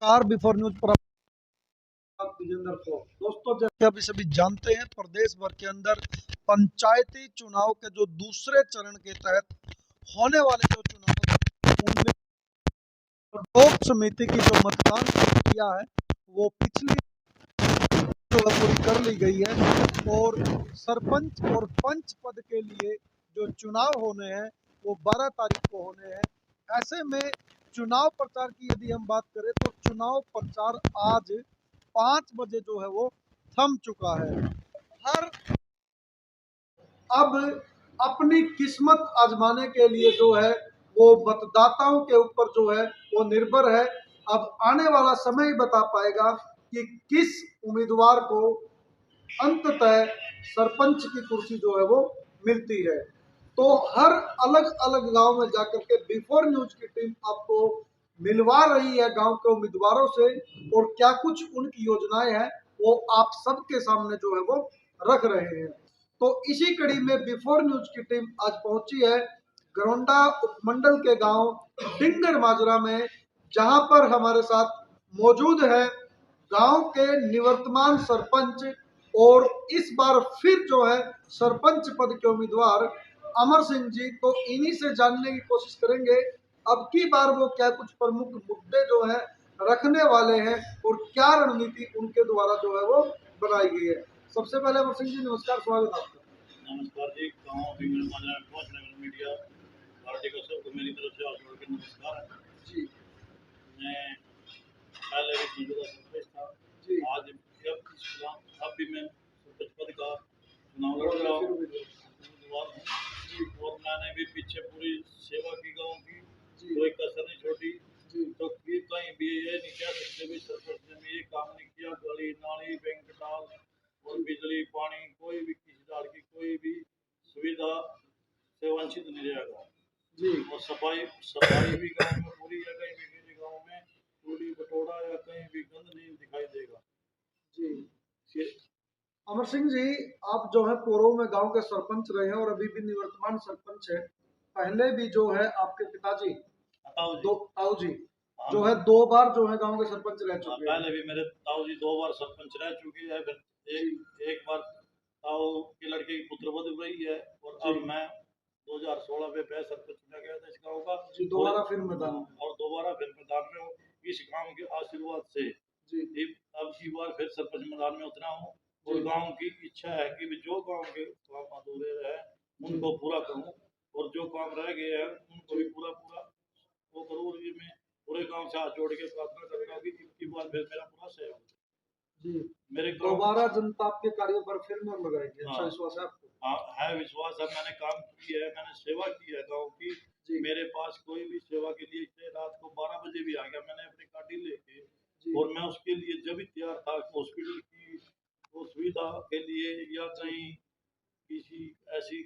नमस्कार before news पर विजेंद्र को दोस्तों, जैसे अभी सभी जानते हैं, प्रदेश भर के अंदर पंचायती चुनाव के जो दूसरे चरण के तहत होने वाले जो चुनाव उनमें लोक समिति की जो मतदान प्रक्रिया है वो पिछली जो है पूरी कर ली गई है और सरपंच और पंच पद के लिए जो चुनाव होने हैं वो 12 तारीख को होने हैं। ऐसे में चुनाव प्रचार की यदि हम बात करें तो चुनाव प्रचार आज 5 बजे जो है वो थम चुका है। हर अब अपनी किस्मत आजमाने के लिए जो है वो मतदाताओं के ऊपर जो है वो निर्भर है। अब आने वाला समय ही बता पाएगा कि किस उम्मीदवार को अंततः सरपंच की कुर्सी जो है वो मिलती है। तो हर अलग अलग गांव में जाकर के बिफोर न्यूज की टीम आपको मिलवा रही है गांव के उम्मीदवारों से, और क्या कुछ उनकी योजनाएं हैं वो आप सबके सामने जो है वो रख रहे हैं। तो इसी कड़ी में बिफोर न्यूज की टीम आज पहुंची है गरौंडा उपमंडल के गांव डिंगर माजरा में, जहां पर हमारे साथ मौजूद है गांव के निवर्तमान सरपंच और इस बार फिर जो है सरपंच पद के उम्मीदवार अमर सिंह जी। तो इन्हीं से जानने की कोशिश करेंगे अब की बार वो क्या कुछ प्रमुख मुद्दे जो है रखने वाले हैं और क्या रणनीति उनके द्वारा जो है वो बनाई गई है। सबसे पहले अमर सिंह जी नमस्कार, स्वागत आपका। नमस्कार जी, गाँव मीडिया पार्टी को सबको मेरी तरफ से आपको नमस्कार जी। मैं पहले भी मौजूदा सरपंच था जी। आज अब भी मैं सरपंच पद का चुनाव लड़ रहा हूँ और मैंने भी पीछे पूरी सेवा की गाँव की, कोई कसर नहीं छोड़ी। तो कहीं भी ये नहीं कह सकते भी सरपंच ने ये काम नहीं किया। गली नाली बैंक डाल और बिजली पानी कोई भी किसी दाल की कोई भी सुविधा से वंचित नहीं रहेगा जी। और सफाई सफाई भी गांव में पूरी है। कहीं भी किसी गांव में कूड़ी बटोड़ा या कहीं भी गंद नहीं दिखाई देगा जी। अमर सिंह जी, आप जो है पूर्व में गांव के सरपंच रहे हैं और अभी भी निवर्तमान सरपंच है। पहले भी जो है आपके पिताजी ताऊ जी जो है 2 बार जो है गांव के सरपंच रह चुके हैं। पहले भी मेरे ताऊ जी 2 बार सरपंच रह चुके हैं। फिर एक बार ताऊ की लड़के की पुत्रवधु हुई है और अब मैं 2016 में सरपंच चुना गया था इस गाँव का जी। दोबारा फिर मैदान और दोबारा फिर मैदान में हूँ इस गाँव के आशीर्वाद से। जी। अब की बार फिर सरपंच मैदान में उतरा हूँ और गांव की इच्छा है कि जो गांव के काम अधूरे रहे उनको पूरा करूँ और जो काम रह गए हैं उनको भी पूरा वो करूँ। और ये मैं पूरे गांव से हाथ जोड़ के प्रार्थना करता हूँ कि इनकी बार फिर मेरा पूरा सहयोग जी। मेरे दोबारा जनता आपके कार्यों पर फिर न लगाएगी। अच्छा विश्वास है आपको? हाँ है विश्वास है। मैंने काम किया है, मैंने सेवा की है गाँव की। मेरे पास कोई भी सेवा के लिए रात को 12 बजे भी आ गया मैंने अपनी गाड़ी लेके और मैं उसके लिए जब भी तैयार था हॉस्पिटल की सुविधा के लिए या कहीं किसी ऐसी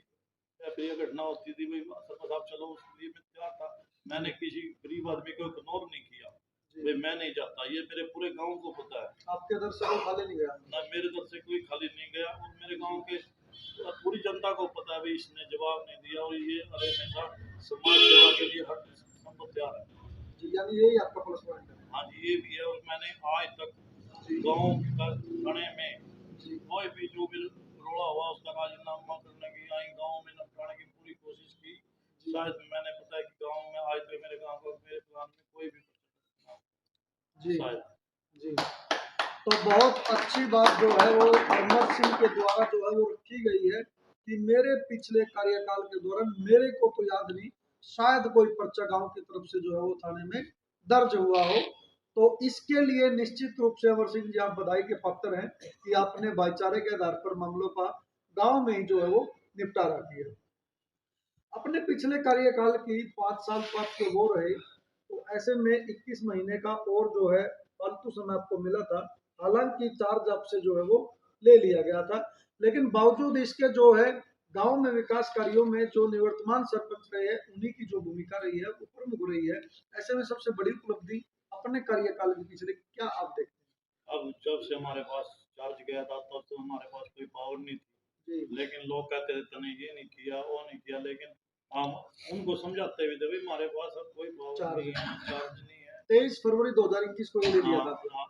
प्रिय घटना होती थी भाई साहब चलो उसके लिए मैं तैयार था। मैंने किसी गरीब आदमी को इग्नोर नहीं किया भाई मैं नहीं जाता। ये मेरे पूरे गांव को पता है। आपके दर से कोई खाली नहीं गया? ना मेरे दर से कोई खाली नहीं गया और मेरे गांव के पूरी जनता को पता है भाई इसने जवाब नहीं दिया और ये हमेशा समाज सेवा के लिए हर संभव तैयार है जी। यानी यही आपका प्लस पॉइंट है? हाँ जी ये भी है। और मैंने आज तक गाँव का थाने में कोई भी जो भी रोड़ा हुआ उसका राजीनामा करने की आई गाँव में निपटाने की पूरी कोशिश की। शायद मैंने पता है कि गाँव में आज तक मेरे गाँव का मेरे प्लान में कोई भी जी शायद जी। तो बहुत अच्छी बात जो है वो अमर सिंह के द्वारा जो है वो रखी गई है कि मेरे पिछले कार्यकाल के दौरान मेरे को तो याद नहीं, शायद कोई पर्चा गांव की तरफ से जो है वो थाने में दर्ज हुआ हो। तो इसके लिए निश्चित रूप से अमर सिंह जी आप बधाई के पात्र हैं कि आपने भाईचारे के आधार पर मामलों का गांव में ही जो है वो निपटारा किया। अपने पिछले कार्यकाल की 5 साल पद के वो रहे, तो ऐसे में 21 महीने का और जो है फालतू समय आपको मिला था। हालांकि चार्ज आपसे जो है वो ले लिया गया था, लेकिन बावजूद इसके जो है गांव में विकास कार्यों में जो निवर्तमान सरपंच रहे हैं उन्हीं की जो भूमिका रही है वो प्रमुख रही है। ऐसे में सबसे बड़ी उपलब्धि अपने कार्यकाल के पिछले क्या आप देखते हैं? अब जब से हमारे पास चार्ज गया था तब तो हमारे पास कोई पावर नहीं थी, लेकिन लोग कहते थे तने ये नहीं किया वो नहीं किया, लेकिन हम उनको समझाते भी थे भाई हमारे पास अब कोई पावर नहीं है, चार्ज नहीं है 23 फरवरी 2021 को ये ले लिया हाँ था। हाँ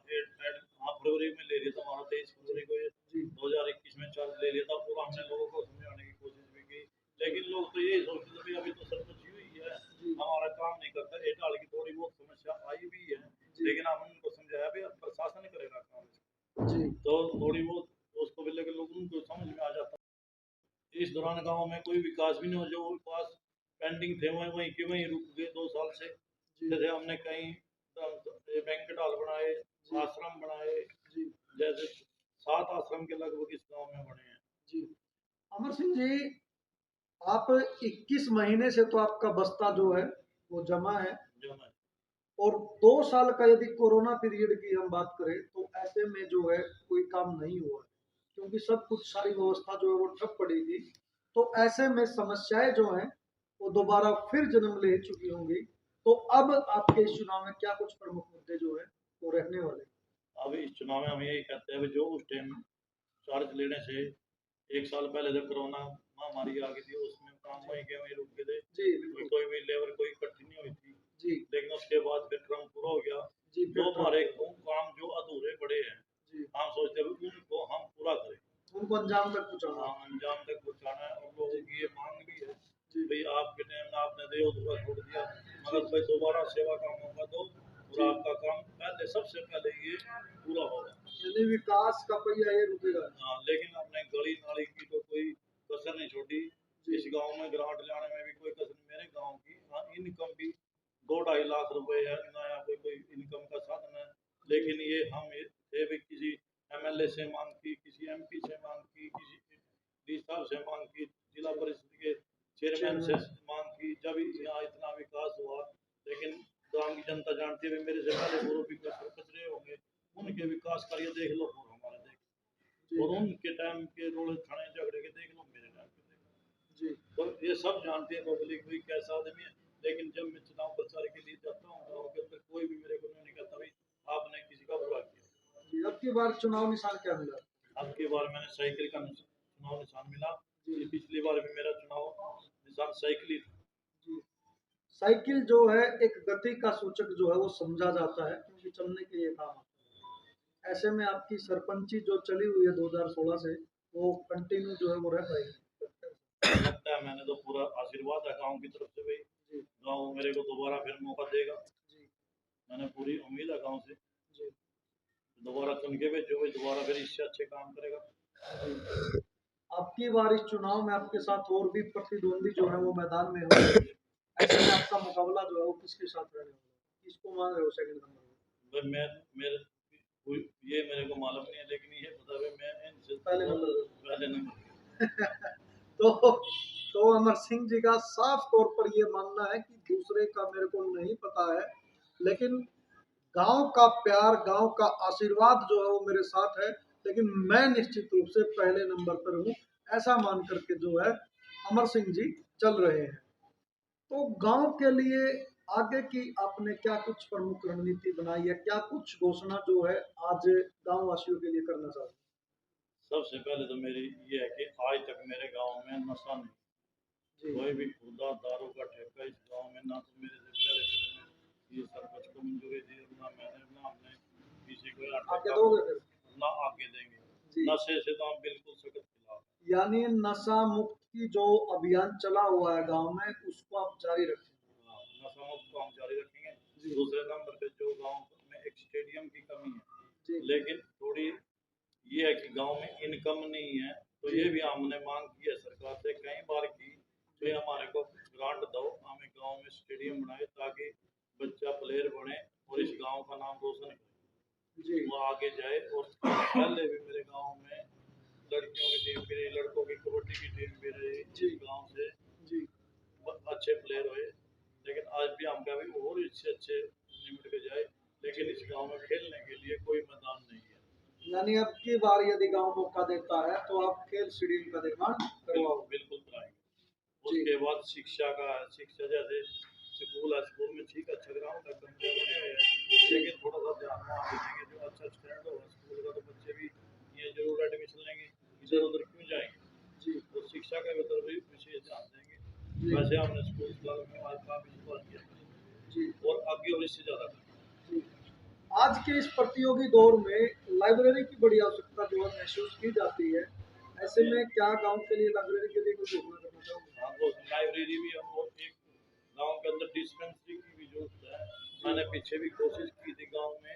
हाँ, फरवरी में ले लिया था हमारा, 23 फरवरी को ये जी 2021 में चार्ज ले लिया था। पूरा हमने लोगों को समझाने की कोशिश भी की, लेकिन लोग तो यही सोचते थे भाई अभी तो सरपंच ही हुई है, जी हमारा काम नहीं करता। एक हाल की थोड़ी बहुत समस्या आई भी है, जी लेकिन हम उनको समझाया भी अब प्रशासन करेगा काम, जी तो थोड़ी बहुत उसको भी लेकर लोगों को समझ में आ जाता। इस दौरान गांव में कोई विकास भी नहीं हो, जो विकास पेंडिंग थे वहीं वहीं के वहीं रुक गए 2 साल से। जी जैसे हमने कहीं बैंकेट हॉल बनाए, जी आश्रम बनाए, जी जैसे 7 आश्रम के लगभग इस गांव में बने हैं। जी। अमर सिंह जी, आप 21 महीने से तो आपका बस्ता जो है वो जमा है, जो मैं और 2 साल का यदि कोरोना पीरियड की हम बात करें तो ऐसे में जो है कोई काम नहीं हुआ है, क्योंकि सब कुछ सारी व्यवस्था जो है वो ठप पड़ी थी। तो ऐसे में समस्याएं जो हैं वो दोबारा फिर जन्म ले चुकी होंगी। तो अब आपके इस चुनाव में क्या कुछ प्रमुख मुद्दे जो है वो रहने वाले हैं? अब इस चुनाव में हम यही कहते हैं, जो उस टाइम चार्ज लेने से 1 साल पहले जब कोरोना महामारी आ गई थी, उसमें काम वहीं के वहीं रुक गए थे, जी बिल्कुल। कोई भी लेबर कोई इकट्ठी नहीं हुई थी। जी लेकिन उसके बाद फिर ट्रम पूरा हो गया, जी जो फिर हमारे काम जो अधूरे पड़े हैं, जी हम सोचते हैं कि उनको हम पूरा करें, उनको अंजाम तक पहुंचाना। हाँ अंजाम तक पहुँचाना है। और लोगों जी की ये मांग भी है, जी भाई आपके टाइम में आपने दे अधूरा छोड़ दिया, जी मगर भाई दोबारा सेवा का मौका दो, जी। और आपका काम पहले सबसे पहले ये पूरा होगा। यानी विकास का पहिया ये रुकेगा। हाँ, लेकिन हमने गली नाली की तो कोई कसर नहीं छोड़ी। जी इस गांव में ग्रांट लाने में भी कोई कसर नहीं। मेरे गांव की हाँ, इनकम भी 2-2.5 लाख रुपए है, नया कोई इनकम का साधन है। जी लेकिन ये भी किसी एमएलए से मांग की, किसी एमपी से मांग की, किसी डी साहब से मांग की, जिला परिषद के चेयरमैन से चेयरमैन। मांग की, जब यहाँ इतना विकास हुआ। लेकिन गांव की जनता जानती है, मेरे से पहले पूर्व भी कोई सरपंच रहे होंगे, उनके विकास कार्य देख लो और हमारे देख लो, जी और उनके टाइम के रोड़े थाने झगड़े के देख लो, मेरे टाइम के देख लो। जी तो ये सब जानते हैं पब्लिक भी कैसा आदमी है। लेकिन जब मैं चुनाव प्रचार के लिए जाता हूँ गाँव के अंदर, कोई भी मेरे को नहीं कहता भाई आपने किसी का बुरा किया। जी। अब की बार चुनाव निशान क्या मिला? अब की बार मैंने साइकिल का चुनाव निशान मिला। जी ये पिछली बार भी मेरा चुनाव निशान साइकिल ही था। जी। साइकिल जो है एक गति का सूचक जो है वो समझा जाता है, क्योंकि चलने के लिए काम आता है। ऐसे में आपकी सरपंची जो चली हुई है 2016 से, वो कंटिन्यू जो है वो रह पाएगी। लगता है मैंने तो पूरा आशीर्वाद है गाँव की तरफ से भाई, जी गाँव मेरे को दोबारा फिर मौका देगा। जी मैंने पूरी उम्मीद है गाँव से, जी दोबारा चुन के भेजो भाई, दोबारा फिर इससे अच्छे काम करेगा। जी। आपकी बार इस चुनाव में आपके साथ और भी प्रतिद्वंदी जो है वो मैदान में होंगे। ऐसे में आपका मुकाबला जो है वो किसके साथ रहने वाला है? किसको मान रहे हो सेकंड नंबर पे? भाई मैं मेरे ये मेरे को मालूम नहीं है, लेकिन ये पता है मैं इनसे पहले नंबर पे। पहले नंबर। तो तो अमर सिंह जी का साफ तौर पर ये मानना है कि दूसरे का मेरे को नहीं पता है, लेकिन गांव का प्यार, गांव का आशीर्वाद जो है वो मेरे साथ है, लेकिन मैं निश्चित रूप से पहले नंबर पर हूँ, ऐसा मान करके जो है अमर सिंह जी चल रहे हैं। तो गांव के लिए आगे की आपने क्या कुछ प्रमुख रणनीति बनाई है, क्या कुछ घोषणा जो है आज गांव वासियों के लिए करना चाहते सबसे पहले तो मेरी ये है कि आज तक मेरे गांव में नशा नहीं, हैं? कोई जी भी खुदा दारू का ठेका इस गांव में ना तो मेरे से पहले से ये सरपंच को मंजूरी दी, ना मैंने ना हमने किसी को यहाँ आगे ठेका दोगे फिर? ना आगे देंगे। जी। नशे से तो हम बिल्कुल सख्त खिलाफ हैं। यानी नशा मुक्त की जो अभियान चला हुआ है गांव में, उसको आप जारी रखें। हाँ, नशा मुक्त को हम जारी रखेंगे। जी दूसरे नंबर पे जो गांव में एक स्टेडियम की कमी है, जी लेकिन थोड़ी ये है कि गांव में इनकम नहीं है, तो जी ये भी हमने मांग की है सरकार से कई बार की, तो हमारे को ग्रांट दो, हमें गांव में स्टेडियम बनाए ताकि बच्चा प्लेयर बने और इस गांव का नाम रोशन करे, जी वो आगे जाए। और पहले भी मेरे गांव में लड़कियों की टीम भी रही, लड़कों की कबड्डी की टीम भी रही, जी इस गांव से जी अच्छे प्लेयर हुए। लेकिन आज भी हम कभी और इससे अच्छे निमट के जाए, लेकिन इस गांव में खेलने के लिए कोई मैदान नहीं है। यानी अब की बार यदि गांव मौका देता है तो आप खेल स्टेडियम का निर्माण करवाओ। बिल्कुल कराएंगे। जी उसके बाद शिक्षा का है, शिक्षा जैसे स्कूल है, स्कूल में ठीक अच्छा ग्राउंड है, कमरे बने हुए हैं, लेकिन थोड़ा सा ध्यान वहाँ भी देंगे, जो अच्छा स्टैंड होगा स्कूल का, तो बच्चे भी ये जरूर एडमिशन लेंगे, इधर उधर क्यों जाएंगे। जी तो शिक्षा का भी भी विशेष ध्यान देंगे। जी वैसे हमने स्कूल में आज काफी सुधार किया जी और आगे और इससे ज़्यादा करेंगे। आज के इस प्रतियोगी दौर में लाइब्रेरी की बड़ी आवश्यकता जो है महसूस की जाती है। ऐसे में क्या गांव के लिए लाइब्रेरी के लिए कुछ घोषणा करना चाहोगे? हाँ, तो लाइब्रेरी भी है और एक गांव के अंदर डिस्पेंसरी की भी जरूरत है। मैंने पीछे भी कोशिश की थी गांव में,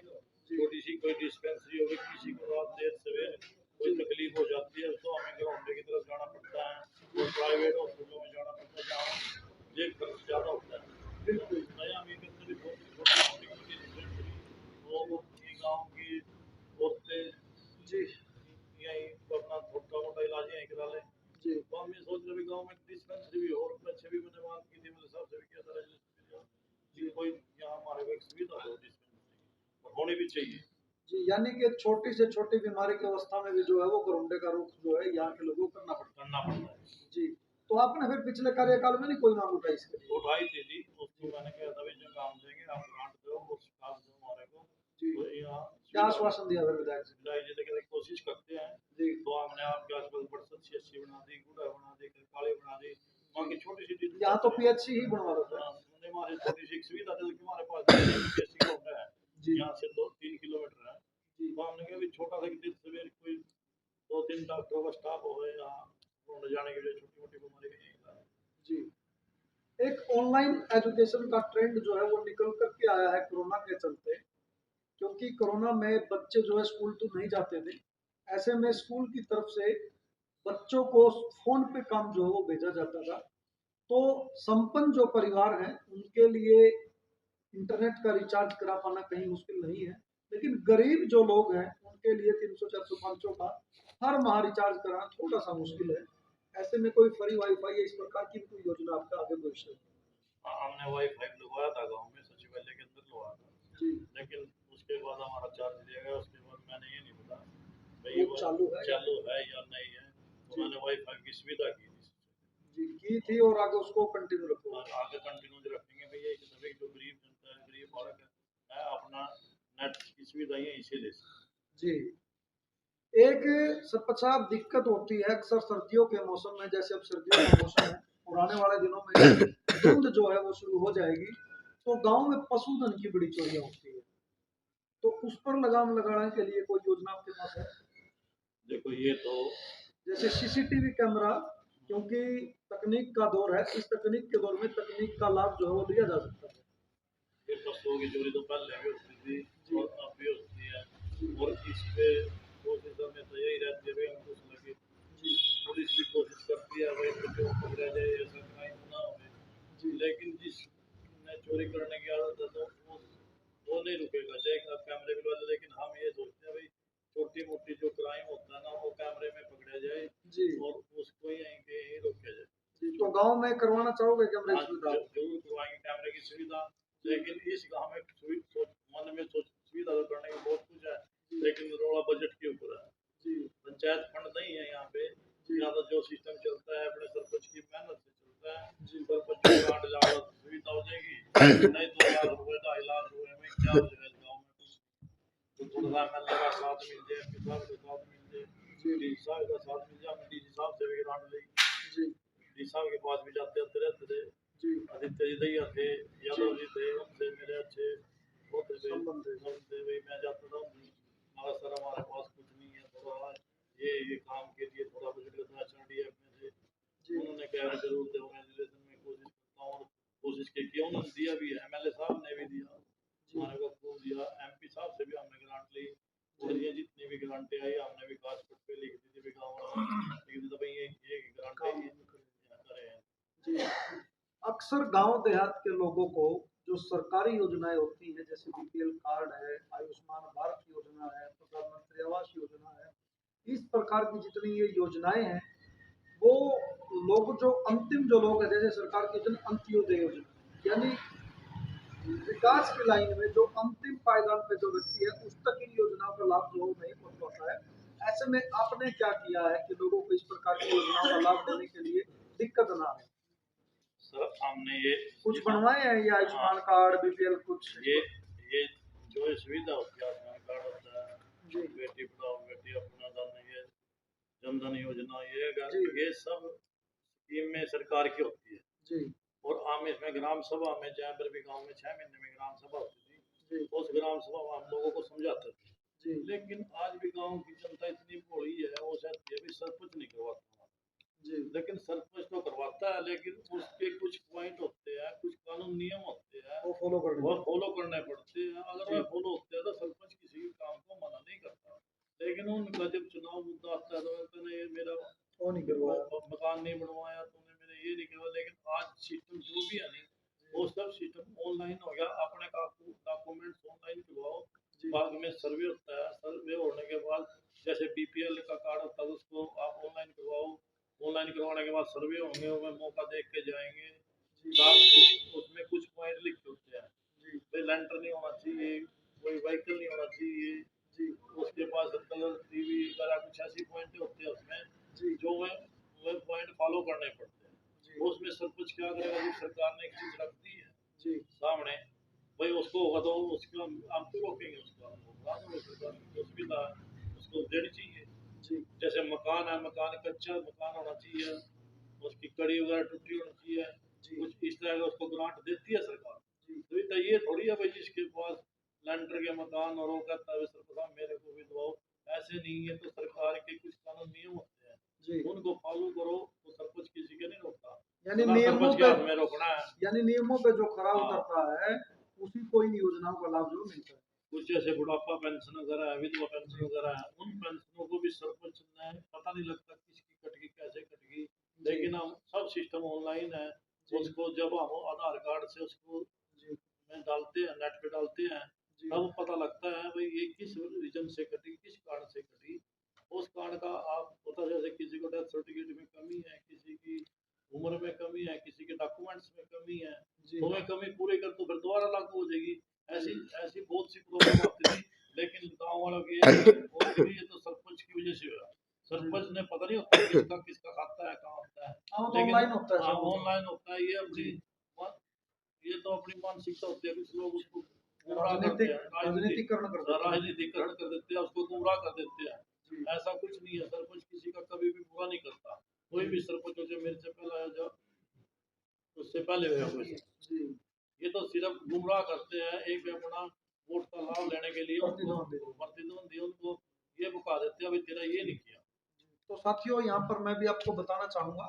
छोटी सी कोई डिस्पेंसरी होगी, किसी को रात देर सवेर कोई तकलीफ हो जाती है तो हमें ग्राउंड की तरफ जाना पड़ता है और प्राइवेट हॉस्पिटलों में जाना पड़ता है जहाँ ये खर्च ज़्यादा होता है। बिल्कुल। नया अभी के अंदर भी बहुत छोटी छोटी डिस्पेंसरी वो ये गाँव की औरतें जी यहीं अपना छोटा मोटा इलाज यहीं करा लें। जी तो हम ये सोच रहे भी गाँव में डिस्पेंसरी भी हो और बच्चे भी मैंने बात की थी मेरे साहब से भी किया था कि कोई यहाँ हमारे को एक सुविधा हो डिस्पेंसरी और होनी भी चाहिए। जी, यानी कि छोटी से छोटी बीमारी की अवस्था में भी जो है वो घरोंडे का रुख जो है यहाँ के लोगों को करना पड़ता करना पड़ता है। है। जी, तो आपने फिर पिछले कार्यकाल में नहीं कोई मांग उठाई इसके लिए? उठाई थी जी, उसको मैंने कहा था भाई जो काम देंगे आप ग्रांट दो और स्टाफ दो हमारे को जी, तो यहाँ क्या आश्वासन दिया फिर विधायक जी? विधायक जी ने कहा कोशिश करते हैं। जी तो हमने आपके आसपास बरसत सी अच्छी बना दी, गुड़ा बना दी, काले बना दी, वहाँ की छोटी सी यहाँ तो पीएचसी ही बनवा देता है। हमारे छोटी सी एक सुविधा थी कि हमारे पास पीएचसी होता है जी यहाँ से 2-3 किलोमीटर है। जी तो हमने कहा भी छोटा सा दिन सवेर कोई 2-3 डॉक्टरों का स्टाफ हो यहाँ ढूंढ जाने के लिए छोटी मोटी बीमारी का यही था। जी, एक ऑनलाइन एजुकेशन का ट्रेंड जो है वो निकल करके आया है कोरोना के चलते, क्योंकि कोरोना में बच्चे जो है स्कूल तो नहीं जाते थे। ऐसे में स्कूल की तरफ से बच्चों को फोन पे काम जो है वो भेजा जाता था। तो संपन्न जो परिवार हैं उनके लिए इंटरनेट का रिचार्ज करा पाना कहीं मुश्किल नहीं है, लेकिन गरीब जो लोग हैं उनके लिए 300 400 500 का हर माह रिचार्ज कराना थोड़ा सा मुश्किल है। ऐसे में कोई फ्री वाईफाई या इस प्रकार की कोई योजना आपका आगे भविष्य में? हाँ, हमने वाईफाई लगवाया था गाँव में सचिवालय के अंदर लगवाया था, जी, लेकिन उसके बाद हमारा चार्ज लिया गया। उसके बाद मैंने ये नहीं पता भाई वो वो चालू है? चालू है या नहीं है। तो जी मैंने वाईफाई की सुविधा की थी जी, की थी और आगे उसको कंटिन्यू रखो। और आगे कंटिन्यू रखेंगे भैया कि सभी जो गरीब जनता है गरीब बालक है अपना नेट की सुविधा यहीं से ले सकते। जी, एक सरपंच साहब दिक्कत होती है अक्सर सर्दियों के मौसम में, जैसे अब सर्दियों का मौसम है और आने वाले दिनों में धुंध जो है वो शुरू हो जाएगी, तो गांव में पशुधन की बड़ी चोरियां होती है। तो उस पर लगाम लगाने के लिए कोई योजना आपके पास है? देखो ये तो जैसे सीसीटीवी कैमरा, क्योंकि तकनीक का दौर है, इस तकनीक के दौर में तकनीक का लाभ जो है वो लिया जा सकता है। ये पशुओं की चोरी तो पहले भी होती थी जी और अब भी होती है जी और इस पे कोशिश हमें तो यही रहती है भाई हमको उसमें कि जी पुलिस भी कोशिश करती है भाई बच्चों को पकड़ा जाए ऐसा क्राइम ना हो। जी लेकिन जिसने चोरी करने की आदत है तो वो नहीं रुकेगा चाहे आप कैमरे भी लगा दो। लेकिन हम ये सोचते हैं भाई छोटी मोटी जो क्राइम होता है ना वो कैमरे में पकड़ा जाए जी और उसको यहीं के यहीं रोका जाए। जी, तो गांव में करवाना चाहोगे कैमरे की हाँ, सुविधा? जरूर करवाएंगे कैमरे की सुविधा। लेकिन इस गाँव में मन में सोच सुविधा तो करने की बहुत कुछ है जी लेकिन रोड़ा बजट के ऊपर है। जी पंचायत फंड नहीं है यहाँ पे। जी यहाँ तो जो सिस्टम चलता है अपने सरपंच की मेहनत से चलता है। जी सरपंच को 8 लाख सुविधा हो जाएगी नहीं 2 लाख रुपए 2.5 लाख रुपए में क्या हो जाएगा इस गाँव में कुछ। तो थोड़ा सा एमएलए का साथ मिल जाए एमपी साहब का साथ मिल जाए जी डीसी साहब का साथ मिल जाए। डीसी साहब से भी ग्रांट ली जी डीसी साहब के पास भी जाते आते रहते थे। जी आदित्य जी दैया थे यादव जी थे उनसे मेरे अच्छे होते थे संबंध है। उनसे भाई मैं जाता था हमारा सर हमारे पास कुछ नहीं है थोड़ा ये काम के लिए थोड़ा बजट करना चाहिए अपने से। जी उन्होंने कहा जरूर दे रिलेशन में कोशिश करता हूँ और कोशिश की उन्होंने दिया भी है एमएलए साहब ने भी दिया जी हमारे को खूब दिया एमपी साहब से भी हमने ग्रांट ली और जी ये जितनी भी ग्रांटें आई हमने विकास पट पे लिख दी थी भी गाँव वालों लिख दी तो भाई ये ग्रांट काम है ये करे हैं। जी, अक्सर गांव देहात के लोगों को जो सरकारी योजनाएं होती हैं, जैसे बीपीएल कार्ड है, आयुष्मान भारत योजना है, प्रधानमंत्री आवास योजना है, इस प्रकार की जितनी ये योजनाएं हैं, वो लोग जो अंतिम जो लोग हैं, जैसे सरकार की योजना अंत्योदय योजना, यानी विकास की लाइन में जो अंतिम पायदान पे जो व्यक्ति है उस तक इन योजनाओं का लाभ जो नहीं पहुंच पाता है। ऐसे में आपने क्या किया है कि लोगों को इस प्रकार की योजनाओं का लाभ लेने के लिए दिक्कत ना आए? सर हमने ये कुछ बनवाए हैं या आयुष्मान कार्ड, बीपीएल कुछ? ये जो ये सुविधा होती है आयुष्मान कार्ड होता है जी बेटी पढ़ाओ बेटी अपना धन ये जनधन योजना ये जी ये सब स्कीम में सरकार की होती है। जी और आम इसमें ग्राम सभा में जहाँ पर भी गाँव में 6 महीने में ग्राम सभा होती थी जी उस ग्राम सभा में हम लोगों को समझाते थे। जी लेकिन आज भी गांव की जनता इतनी भोली है, वो चाहती है भी सरपंच नहीं करवाता, जी लेकिन सरपंच तो करवाता है, लेकिन उसके कुछ पॉइंट होते हैं, कुछ कानून नियम होते हैं, वो फॉलो कर वह फॉलो करने पड़ते हैं। अगर जी वह फॉलो होते हैं तो सरपंच किसी भी काम को मना नहीं करता। लेकिन उनका जब चुनाव मुद्दा आता है तो वो कहते हैं, ये मेरा वो नहीं करवाया मकान नहीं बनवाया तुमने, मेरे ये नहीं करवाया। लेकिन आज सिस्टम जो भी है नहीं, वो सब सिस्टम ऑनलाइन हो गया। अपने डॉक्यूमेंट्स ऑनलाइन करवाओ, जी बाद में सर्वे होता है, सर्वे होने के बाद जैसे बीपीएल का कार्ड होता है उसको आप ऑनलाइन करवाओ। ऑनलाइन करवाने के बाद सर्वे होंगे, उसमें मौका देख के जाएंगे। उसमें कुछ पॉइंट लिखे होते हैं, जी भाई लेंटर नहीं होना चाहिए, कोई व्हीकल नहीं होना चाहिए, जी उसके पास कलर टीवी वगैरह कुछ ऐसी पॉइंट होते हैं उसमें, जी जो वह पॉइंट फॉलो करने पड़ते हैं। जी उसमें सब कुछ क्या करेगा, जो सरकार ने एक चीज रख दी है जी सामने, भाई उसको होगा तो उसको हम क्यों रोकेंगे, उसका होगा तो सरकार की सुविधा उसको देनी चाहिए। जी जैसे मकान है, मकान कच्चा मकान होना चाहिए, उसकी कड़ी वगैरह टूटी होनी चाहिए, जी कुछ इस तरह का उसको ग्रांट देती है सरकार। जी तो ये थोड़ी है भाई जिसके पास लैंडर के मकान और वो कहता है सरपंच साहब मेरे को भी दो, ऐसे नहीं है। तो सरकार के कुछ कानून नियम होते हैं, जी उनको फॉलो करो, तो सरपंच किसी के नहीं रोकता, यानी सदा नियमों सरपंच के पे हाथ में रोकना है। यानी नियमों पे जो खरा हाँ, उतरता है उसी को इन योजनाओं का लाभ जो मिलता है कुछ जैसे बुढ़ापा पेंशन वगैरह है, विधवा पेंशन जी वगैरह है, उन पेंशनों को भी सरपंच ने पता नहीं लगता किसकी कटेगी कैसे कटेगी। जी लेकिन हम सब सिस्टम ऑनलाइन है, जी उसको जब हम आधार कार्ड से उसको जी में डालते हैं, नेट पे डालते हैं, जी तब पता लगता है भाई ये किस रीजन से कटी, किस कारण से कटी। उस कारण का आप पता, जैसे किसी को डेथ सर्टिफिकेट में कमी है, किसी की उम्र में कमी है, किसी के डॉक्यूमेंट्स में कमी है, जी तो वह कमी पूरी कर तो फिर दोबारा लागू हो जाएगी। ऐसी ऐसी बहुत सी प्रॉब्लम आती थी। लेकिन गाँव वालों की ये तो सरपंच की वजह से हुआ। सरपंच ने पता नहीं होता किसका किसका खाता है, कहाँ होता है। हाँ तो लेकिन ऑनलाइन होता है हाँ, सब कुछ ऑनलाइन होता है। जी ये तो अपनी मानसिकता होती है, कुछ लोग उसको गुमराह करते राजनीतिक हैं, राजनीतिकरण कर देते हैं राजनीतिकरण कर देते हैं, उसको गुमराह कर देते हैं। जी ऐसा कुछ नहीं है, सरपंच किसी का कभी भी बुरा नहीं करता। कोई भी सरपंच हो, जो मेरे से पहला है, जो उससे पहले हुआ कोई, जी ये तो सिर्फ गुमराह करते हैं, एक अपना वोट का लाभ लेने के लिए उनको प्रतिद्वंदी प्रतिद्वंदी उनको ये बता देते हैं, भाई तेरा ये नहीं किया। तो साथियों यहाँ पर मैं भी आपको बताना चाहूंगा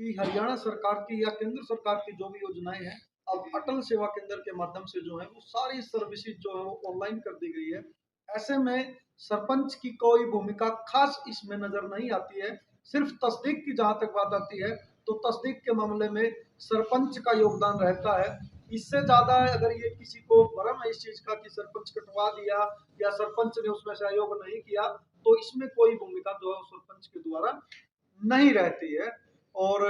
कि हरियाणा सरकार की या केंद्र सरकार की जो भी योजनाएं हैं अब अटल सेवा केंद्र के माध्यम से जो है वो सारी सर्विसेज जो है वो ऑनलाइन कर दी गई है। ऐसे में सरपंच की कोई भूमिका खास इसमें नजर नहीं आती है। सिर्फ तस्दीक की जहां तक बात आती है तो तस्दीक के मामले में सरपंच का योगदान रहता है। इससे ज्यादा अगर ये किसी को भरम है इस चीज का कि सरपंच कटवा दिया या सरपंच ने उसमें सहयोग नहीं किया तो इसमें कोई भूमिका जो है सरपंच के द्वारा नहीं रहती है। और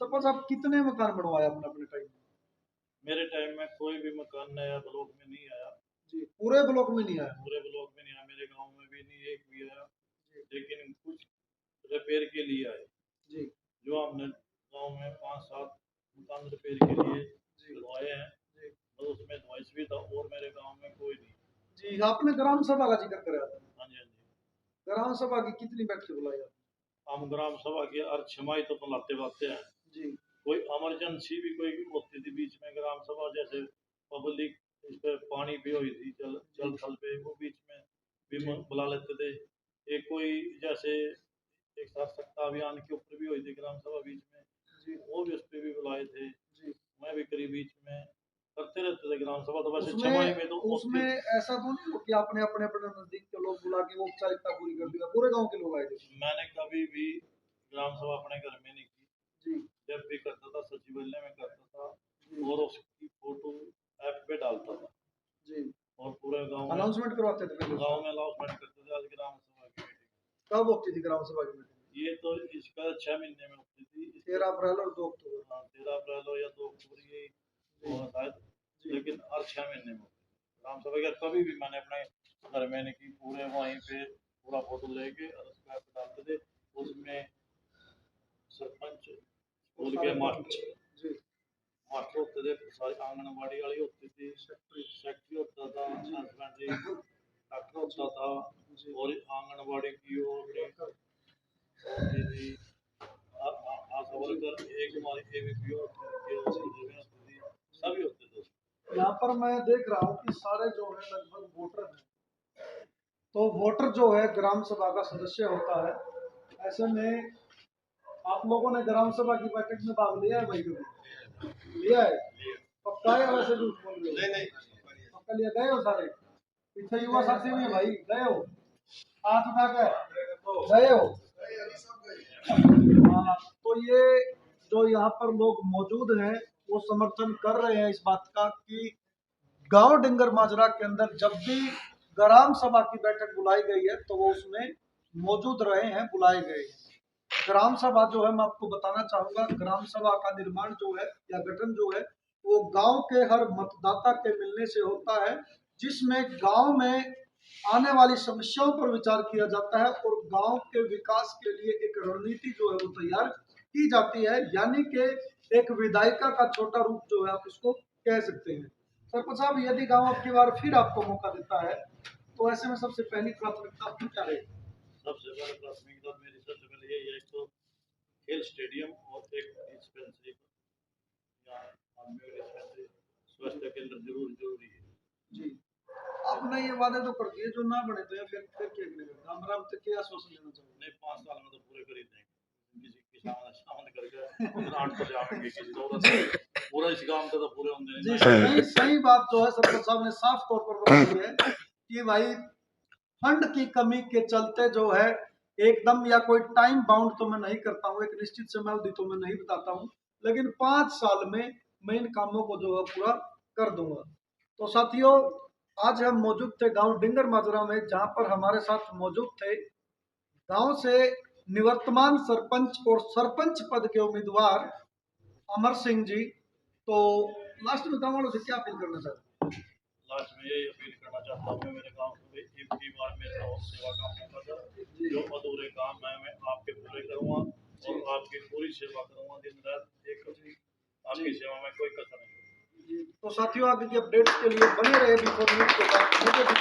सरपंच आप कितने मकान बनवाए अपने अपने टाइम में? मेरे टाइम में कोई भी मकान नया ब्लॉक में नहीं आया, जी पूरे ब्लॉक में नहीं आया पूरे ब्लॉक में नहीं आया, मेरे गांव में भी नहीं एक भी आया। जी लेकिन कुछ रिपेयर के लिए आए, जी जो हमने गांव में 5-7 मकान रिपेयर के लिए जी करवाए हैं, जी तो उसमें दवाई भी था। और मेरे गांव में कोई नहीं। जी आपने ग्राम सभा का जिक्र कराया था। हाँ जी, हाँ जी। ग्राम सभा की कितनी बैठकें बुलाई आपने? हम ग्राम सभा की हर छमाही तो बुलाते बाते हैं। जी कोई इमरजेंसी भी कोई होती थी बीच में, ग्राम सभा जैसे पब्लिक इस पे पानी भी हुई थी, जल जल थल पे, वो बीच में भी जी बुला लेते थे। एक कोई जैसे एक साथ सत्ता अभियान के ऊपर भी हुई थी ग्राम सभा बीच में, जी वो भी उस पर भी बुलाए थे। जी मैं भी करीब बीच में करते रहते थे ग्राम सभा। तो वैसे छमाही उसमें में तो उसमें ऐसा तो नहीं हो कि आपने अपने अपने नजदीक के लोग बुला के वो औपचारिकता पूरी कर दिया पूरे गांव के लोग आए थे? मैंने कभी भी ग्राम सभा अपने घर में नहीं की। जी जब भी करता था सचिवालय में करता था, जी और उसकी फोटो ऐप पे डालता था, जी और पूरे अनाउंसमेंट करवाते थे पहले उसका? गांव में अनाउंसमेंट करते थे आज ग्राम सभा की मीटिंग। कब होती थी ग्राम सभा की मीटिंग? ये तो इसका 6 महीने में होती थी। 13 अप्रैल और 2 अक्टूबर? हाँ, 13 अप्रैल हो या 2 अक्टूबर, ये जी हुआ शायद। जी लेकिन हर 6 महीने में होती थी ग्राम सभा की। कभी भी मैंने अपने घर में नहीं की, पूरे वहीं पे पूरा फोटो लेके और उसका ऐप डालते थे। उसमें सरपंच, और स्कूल सारे के मास्टर जी मास्टर होते थे, सारी आंगनबाड़ी वाली होती थी, सेक्रेटरी सेक्रेटरी होता था, जी हस्बैंड जी डॉक्टर होता था, जी और आंगनबाड़ी की वो अपनी होती थी, आशा वर्कर, एक हमारी एबीपीओ होती थी, सभी होते थे। यहाँ पर मैं देख रहा हूँ कि सारे जो है लगभग वोटर हैं। तो वोटर जो है ग्राम सभा का सदस्य होता है। ऐसे में आप लोगों ने ग्राम सभा की बैठक में भाग लिया है भाई? कभी लिया है? पक्का है? वैसे झूठ बोल रहे हो? नहीं पक्का लिया? गए हो सारे? पीछे युवा साथी भी है भाई, गए हो? हाथ उठा कर गए हो? हाँ, तो ये जो यहाँ पर लोग मौजूद हैं वो समर्थन कर रहे हैं इस बात का कि गांव डिंगर माजरा के अंदर जब भी ग्राम सभा की बैठक बुलाई गई है तो वो उसमें मौजूद रहे हैं, बुलाए गए हैं। ग्राम सभा जो है, मैं आपको बताना चाहूंगा, ग्राम सभा का निर्माण जो है या गठन जो है वो गांव के हर मतदाता के मिलने से होता है, जिसमें गांव में आने वाली समस्याओं पर विचार किया जाता है और गांव के विकास के लिए एक रणनीति जो है वो तैयार की जाती है। यानी कि एक विधायिका का छोटा रूप जो है आप इसको कह सकते हैं। सरपंच साहब, यदि गांव अब की बार फिर आपको मौका देता है तो ऐसे में सबसे पहली प्राथमिकता आपकी क्या रहेगी? सबसे पहले प्राथमिकता मेरी सबसे पहले यही है, एक तो खेल स्टेडियम और एक डिस्पेंसरी, स्वास्थ्य केंद्र जरूरी है जी, आपने ये वादे तो कर दिए, जो ना बने तो या फिर क्या करेगा? राम राम तक के आश्वासन लेना चाहिए। नहीं, 5 साल में तो पूरे कर ही देंगे। किसी किसान करके ग्रांट पर जाएंगे, किसी दौलत पूरा इस काम तो पूरे होंगे। जी, सही सही बात जो है सरपंच साहब ने साफ तौर पर बताई है कि भाई फंड की कमी के चलते जो है एकदम, या कोई टाइम बाउंड तो मैं नहीं करता हूँ, एक निश्चित समय अवधि तो मैं नहीं बताता हूँ, लेकिन 5 साल में मैं इन कामों को जो है पूरा कर दूंगा। तो साथियों, आज हम मौजूद थे गांव डिंगर माजरा में, जहां पर हमारे साथ मौजूद थे गांव से निवर्तमान सरपंच और सरपंच पद के उम्मीदवार अमर सिंह जी। तो लास्ट में गाँव वालों से क्या अपील करना चाहते हैं? लास्ट में यही अपील करना चाहता हूँ, मेरे गांव में एक भी बार मेरा सेवा का मौका था, जो अधूरे काम है मैं आपके पूरे करूँगा और आपकी पूरी सेवा करूँगा, दिन रात एक आपकी सेवा में कोई कसर नहीं। तो साथियों, आगे की अपडेट्स के लिए बने रहे बिफोर न्यूज के साथ। मुझे भी